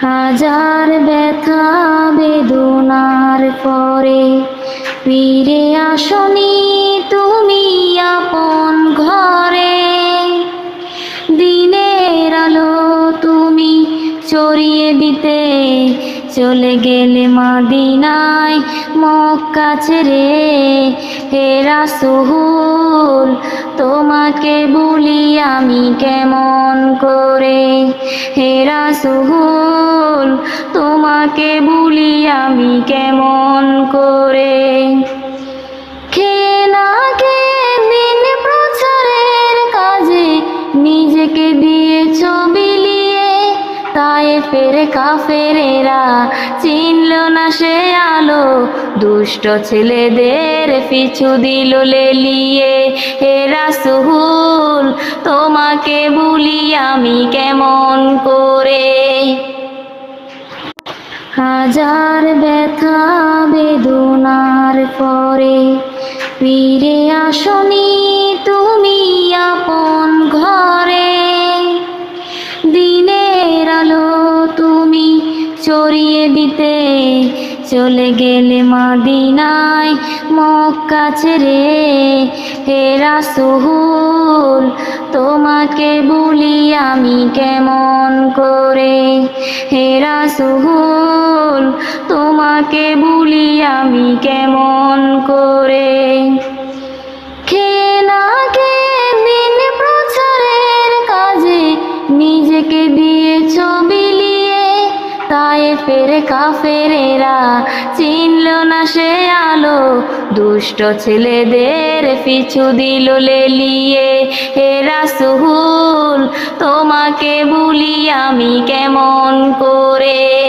হাজার ব্যথা বেদনার পরে ফিরে আসনি তুমি আপন ঘরে। দিনের আলো তুমি ছড়িয়ে দিতে চলে গেলে মদিনায় মক্কা ছেড়ে। হে রাসূল তোমাকে ভুলি আমি কেমন করে। হে রাসূল তোমাকে ভুলি আমি কেমন করে। খেয়ে না খেয়ে দিন প্রচারের কাজে নিজেকে দিয়েছ বিলিয়ে। তায়েফের কাফেরেরা চিনল না সে আলো, দুষ্ট ছেলেদের পিছু দিল লেলিয়ে। হে রাসূল তোমাকে ভুলি আমি কেমন করে। হাজার ব্যথা বেদনার পরে ফিরে আসনি তুমি আপন ঘরে। দিনের আলো তুমি ছড়িয়ে দিতে চলে গেলে মদিনায় মক্কা ছেড়ে। হে রাসূল তোমাকে ভুলি আমি কেমন করে। হে রাসূল তোমাকে ভুলি আমি কেমন করে। খেয়ে না খেয়ে দিন প্রচারের কাজে নিজেকে দিয়েছ বিলিয়ে। তায়েফের কাফেরেরা চিনল না সে আলো, দুষ্ট ছেলেদের পিছু দিল লেলিয়ে। হে রাসূল তোমাকে ভুলি আমি কেমন করে।